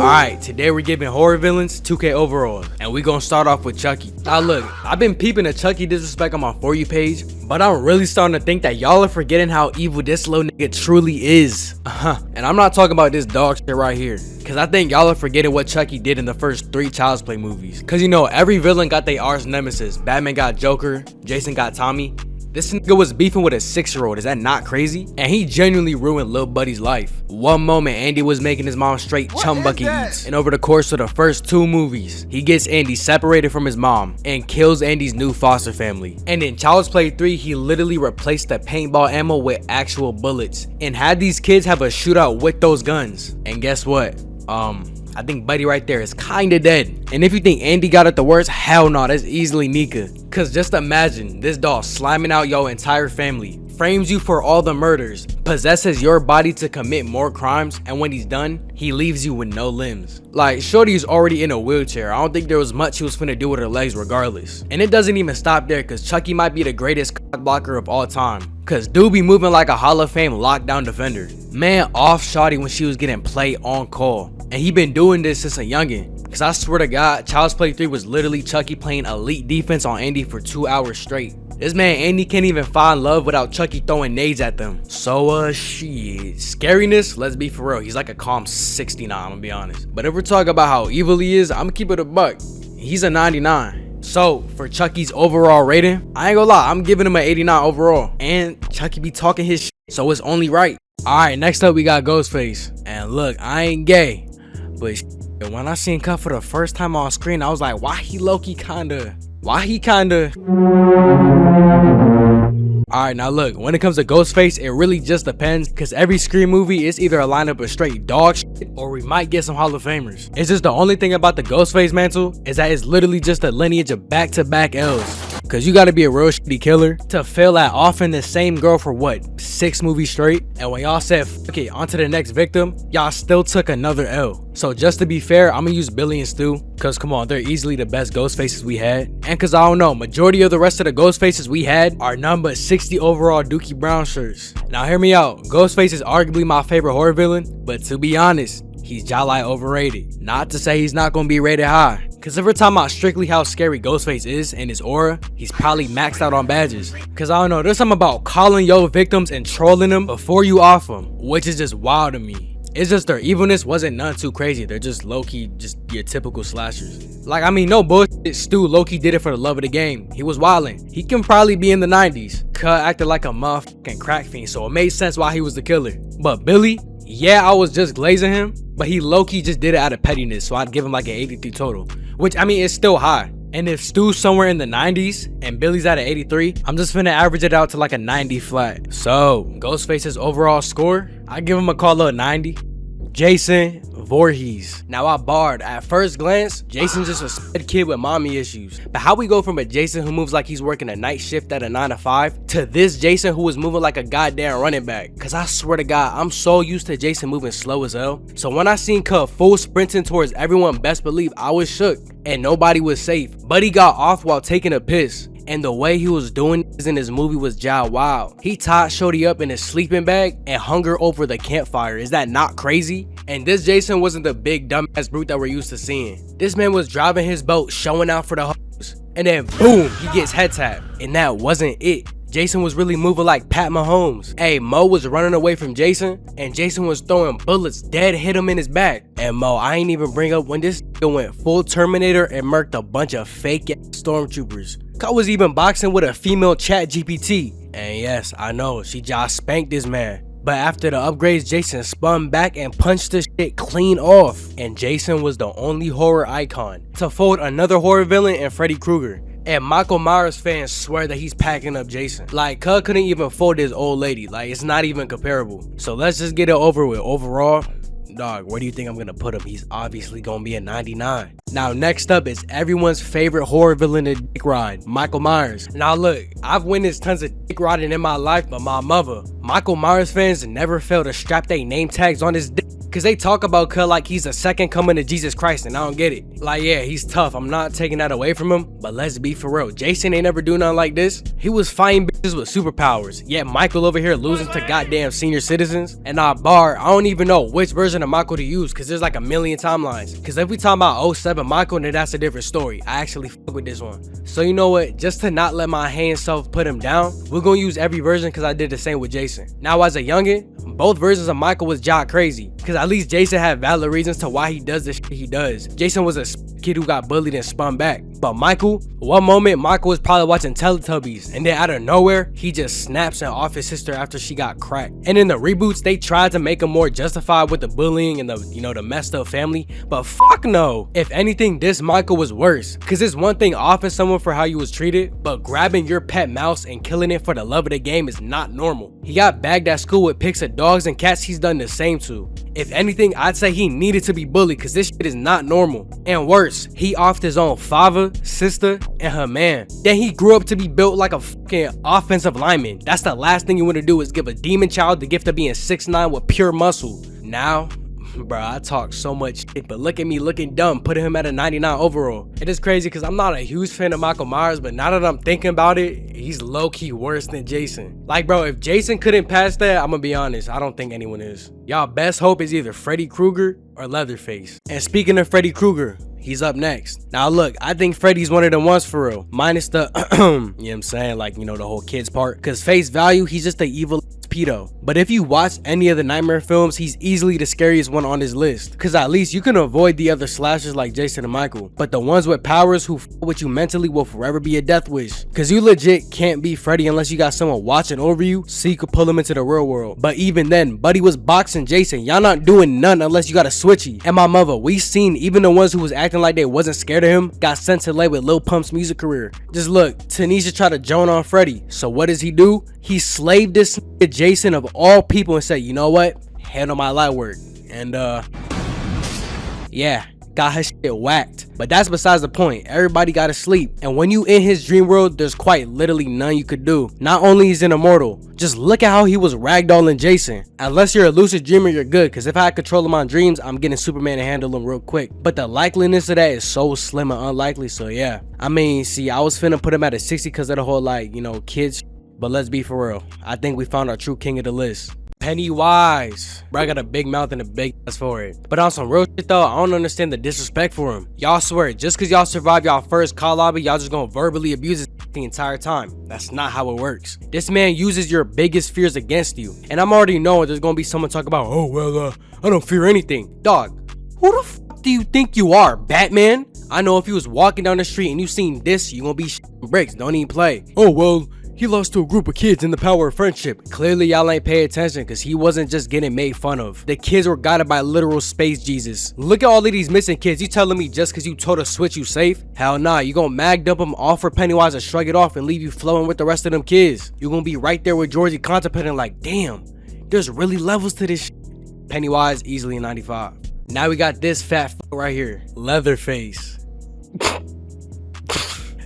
Alright, today we're giving horror villains 2K overall, and we're gonna start off with Chucky. Now look, I've been peeping the Chucky disrespect on my For You page, but I'm really starting to think that y'all are forgetting how evil this little nigga truly is. And I'm not talking about this dog shit right here, cause I think y'all are forgetting what Chucky did in the first 3 Child's Play movies. Cause you know, every villain got their arch nemesis. Batman got Joker, Jason got Tommy. This nigga was beefing with a 6-year-old, is that not crazy? And he genuinely ruined Lil Buddy's life. One moment, Andy was making his mom straight chum bucket eats. And over the course of the first 2 movies, he gets Andy separated from his mom and kills Andy's new foster family. And in Child's Play 3, he literally replaced the paintball ammo with actual bullets and had these kids have a shootout with those guns. And guess what? I think Buddy right there is kinda dead. And if you think Andy got it the worst, hell no, that's easily Nika. Cause just imagine this dog sliming out your entire family, frames you for all the murders, possesses your body to commit more crimes, and when he's done, he leaves you with no limbs. Like, Shorty's already in a wheelchair. I don't think there was much he was finna do with her legs regardless. And it doesn't even stop there, cause Chucky might be the greatest cock blocker of all time. Cause dude be moving like a Hall of Fame lockdown defender. Man off Shorty when she was getting play on call. And he been doing this since a youngin'. Cause I swear to God, Child's Play 3 was literally Chucky playing elite defense on Andy for 2 hours straight. This man Andy can't even find love without Chucky throwing nades at them. So shit. Scariness, let's be for real, he's like a calm 69, I'm gonna be honest. But if we're talking about how evil he is, I'm gonna keep it a buck. He's a 99. So for Chucky's overall rating, I ain't gonna lie, I'm giving him an 89 overall. And Chucky be talking his shit, so it's only right. Alright, next up we got Ghostface. And look, I ain't gay, but when I seen Cut for the first time on screen, I was like, why he kinda Alright, now look, when it comes to Ghostface, it really just depends, cause every Scream movie is either a lineup of straight dog shit, or we might get some Hall of Famers. It's just the only thing about the Ghostface mantle is that it's literally just a lineage of back-to-back L's. Cause you gotta be a real shitty killer to fail at offing the same girl for what, 6 movies straight? And when y'all said fuck it, on to the next victim, y'all still took another L. So just to be fair, I'm gonna use Billy and Stu, cause come on, they're easily the best Ghostfaces we had. And cause I don't know, majority of the rest of the Ghostfaces we had are none but 60 overall Dookie Brown shirts. Now hear me out, Ghostface is arguably my favorite horror villain, but to be honest, he's jolly overrated. Not to say he's not gonna be rated high. Cause if we're talking about strictly how scary Ghostface is and his aura, he's probably maxed out on badges. Cause I don't know, there's something about calling your victims and trolling them before you off them, which is just wild to me. It's just their evilness wasn't none too crazy. They're just low-key, just your typical slashers. Like, I mean, no bullshit, Stu low-key did it for the love of the game. He was wildin'. He can probably be in the 90s. Cut acted like a motherfucking crack fiend, so it made sense why he was the killer. But Billy, yeah, I was just glazing him, but he low-key just did it out of pettiness, so I'd give him like an 83 total. Which, I mean, it's still high. And if Stu's somewhere in the 90s and Billy's at an 83, I'm just finna average it out to like a 90 flat. So, Ghostface's overall score, I give him a call of 90. Jason Voorhees. Now I barred. At first glance, Jason's just a sped kid with mommy issues. But how we go from a Jason who moves like he's working a night shift at a 9 to 5 to this Jason who is moving like a goddamn running back? Cause I swear to God, I'm so used to Jason moving slow as hell. So when I seen Cut full sprinting towards everyone, best believe I was shook and nobody was safe. But he got off while taking a piss. And the way he was doing this in his movie was jaw wild. He tied Shorty up in his sleeping bag and hung her over the campfire. Is that not crazy? And this Jason wasn't the big dumbass brute that we're used to seeing. This man was driving his boat, showing out for the hoes. And then boom, he gets head tapped. And that wasn't it. Jason was really moving like Pat Mahomes. Hey, Mo was running away from Jason, and Jason was throwing bullets dead hit him in his back. And Mo, I ain't even bring up when this went full Terminator and murked a bunch of fake ass stormtroopers. Cut was even boxing with a female chat GPT. And yes, I know, she just spanked this man. But after the upgrades, Jason spun back and punched the shit clean off. And Jason was the only horror icon to fold another horror villain in Freddy Krueger. And Michael Myers fans swear that he's packing up Jason. Like, Cud couldn't even fold his old lady. Like, it's not even comparable. So let's just get it over with. Overall, dog, where do you think I'm gonna put him? He's obviously gonna be a 99. Now, next up is everyone's favorite horror villain to dick ride, Michael Myers. Now look, I've witnessed tons of dick riding in my life, but my mother, Michael Myers fans never fail to strap their name tags on his dick, cause they talk about Cut like he's the second coming to Jesus Christ, and I don't get it. Like, yeah, he's tough, I'm not taking that away from him, but let's be for real, Jason ain't never do nothing like this. He was fighting bitches with superpowers, yet Michael over here losing to goddamn senior citizens. And I don't even know which version of Michael to use, cause there's like a million timelines. Cause if we talk about 07 Michael, then that's a different story. I actually fuck with this one. So you know what, just to not let my hand self put him down, we're gonna use every version cause I did the same with Jason. Now as a youngin', both versions of Michael was jock crazy, cause at least Jason had valid reasons to why he does the shit he does. Jason was a kid who got bullied and spun back. But Michael, one moment Michael was probably watching Teletubbies, and then out of nowhere, he just snaps and off his sister after she got cracked. And in the reboots, they tried to make him more justified with the bullying and the, the messed up family, but fuck no. If anything, this Michael was worse, cause it's one thing offing someone for how you was treated, but grabbing your pet mouse and killing it for the love of the game is not normal. He got bagged at school with pics of dogs and cats he's done the same to. If anything, I'd say he needed to be bullied, cause this shit is not normal. And worse, he offed his own father, sister, and her man. Then he grew up to be built like a fucking offensive lineman. That's the last thing you want to do, is give a demon child the gift of being 6'9" with pure muscle. Now, bro, I talk so much shit, but look at me looking dumb putting him at a 99 overall. It is crazy because I'm not a huge fan of Michael Myers, but now that I'm thinking about it, he's low-key worse than Jason. Like, bro, if Jason couldn't pass that, I'm gonna be honest, I don't think anyone is. Y'all best hope is either Freddy Krueger or Leatherface. And speaking of Freddy Krueger, he's up next. Now look, I think Freddy's one of them ones for real, minus the you know what I'm saying, like, the whole kids part, because face value, he's just the evil pedo. But if you watch any of the Nightmare films, he's easily the scariest one on his list, because at least you can avoid the other slashers like Jason and Michael, but the ones with powers who f with you mentally will forever be a death wish, because you legit can't be Freddy unless you got someone watching over you so you could pull him into the real world. But even then, Buddy was boxing Jason, y'all not doing none unless you got a switchy. And my mother, we seen even the ones who was acting like they wasn't scared of him got sent to lay with Lil Pump's music career. Just look, Tanisha tried to joan on Freddy, so what does he do? He slaved this nigga Jason of all people and said, you know what, handle my light work. And yeah, got her shit whacked. But that's besides the point. Everybody gotta sleep, and when you in his dream world, there's quite literally none you could do. Not only is he immortal, just look at how he was ragdolling Jason. Unless you're a lucid dreamer, you're good, because if I had control of my dreams, I'm getting Superman to handle them real quick. But the likeliness of that is so slim and unlikely, so yeah. I mean, see, I was finna put him at a 60 because of the whole, like, kids, but let's be for real. I think we found our true king of the list. Pennywise. Bro, I got a big mouth and a big ass for it. But on some real shit though, I don't understand the disrespect for him. Y'all swear, just cause y'all survived y'all first call lobby, y'all just gonna verbally abuse his the entire time. That's not how it works. This man uses your biggest fears against you. And I'm already knowing there's gonna be someone talking about, oh well, I don't fear anything. Dog, who the f do you think you are, Batman? I know if you was walking down the street and you seen this, you gonna be bricks. Don't even play. Oh well, he lost to a group of kids in the power of friendship. Clearly y'all ain't pay attention, because he wasn't just getting made fun of. The kids were guided by literal space Jesus. Look at all of these missing kids. You telling me just because you told a switch you safe? Hell nah, you gonna mag dump them off for Pennywise and shrug it off and leave you flowing with the rest of them kids. You gonna be right there with Georgie contemplating like, damn, there's really levels to this shit. Pennywise easily 95. Now we got this fat f right here, Leatherface.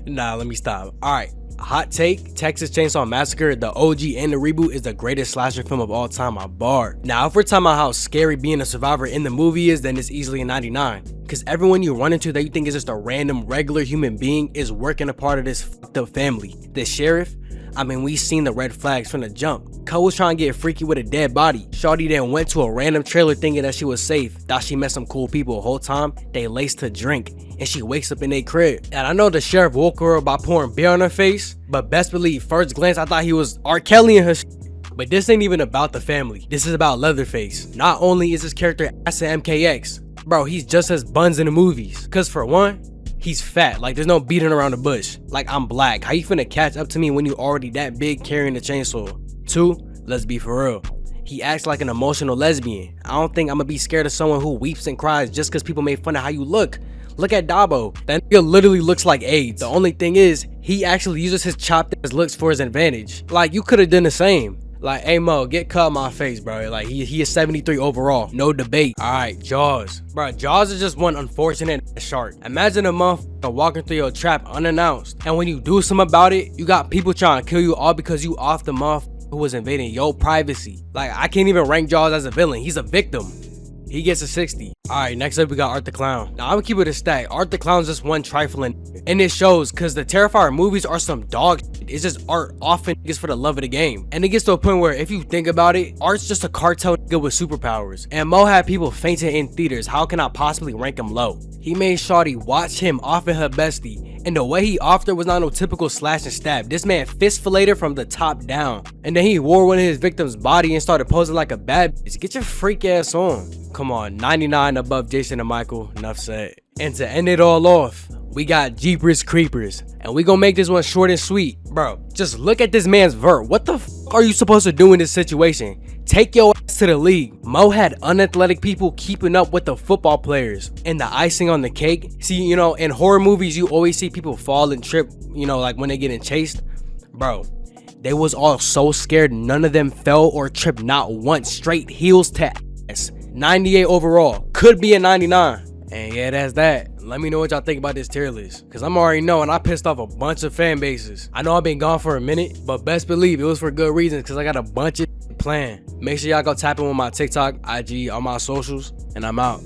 Nah, let me stop. Alright. Hot take, Texas Chainsaw Massacre, the OG and the reboot, is the greatest slasher film of all time, I bar. Now, if we're talking about how scary being a survivor in the movie is, then it's easily a 99. Because everyone you run into that you think is just a random, regular human being is working a part of this fucked up family. The sheriff, I mean, we seen the red flags from the jump. Cole was trying to get freaky with a dead body. Shawty then went to a random trailer thinking that she was safe. Thought she met some cool people the whole time. They laced her drink, and she wakes up in their crib. And I know the sheriff woke her up by pouring beer on her face, but best believe, first glance, I thought he was R. Kelly in her shit. But this ain't even about the family. This is about Leatherface. Not only is his character ass to MKX, bro, he's just as buns in the movies. Cause for one, he's fat, like there's no beating around the bush. Like, I'm black, how you finna catch up to me when you already that big carrying a chainsaw? Two, let's be for real, he acts like an emotional lesbian. I don't think I'm gonna be scared of someone who weeps and cries just cause people make fun of how you look. Look at Dabo, that nigga literally looks like AIDS. The only thing is, he actually uses his chopped ass looks for his advantage. Like, you could've done the same. Like, hey Mo, get cut in my face, bro. Like, he is 73 overall, no debate. Alright, Jaws. Bro, Jaws is just one unfortunate shark. Imagine a motherfucker walking through your trap unannounced, and when you do something about it, you got people trying to kill you all because you off the motherfucker who was invading your privacy. Like, I can't even rank Jaws as a villain. He's a victim. He gets a 60. Alright, next up we got Art the Clown. Now I'm gonna keep it a stack. Art the Clown's just one trifling. And it shows, cause the Terrifier movies are some dog shit. It's just Art often gets for the love of the game. And it gets to a point where if you think about it, Art's just a cartel nigga with superpowers. And Mo had people fainting in theaters. How can I possibly rank him low? He made Shawty watch him off in her bestie. And the way he offed her was not no typical slash and stab. This man fist filleted her from the top down. And then he wore one of his victim's body and started posing like a bad bitch. Get your freak ass on. Come on, 99 above Jason and Michael. Enough said. And to end it all off, we got Jeepers Creepers. And we gonna make this one short and sweet. Bro, just look at this man's vert. What the f are you supposed to do in this situation? Take your ass to the league. Mo had unathletic people keeping up with the football players. And the icing on the cake, see, you know, in horror movies, you always see people fall and trip, you know, like when they getting chased. Bro, they was all so scared, none of them fell or tripped, not once. Straight heels to ass. 98 overall, could be a 99. And yeah, that's that. Let me know what y'all think about this tier list, cause I'm already knowing I pissed off a bunch of fan bases. I know I've been gone for a minute, but best believe it was for good reasons, cause I got a bunch of planned. Make sure y'all go tap in with my TikTok, IG, all my socials, and I'm out.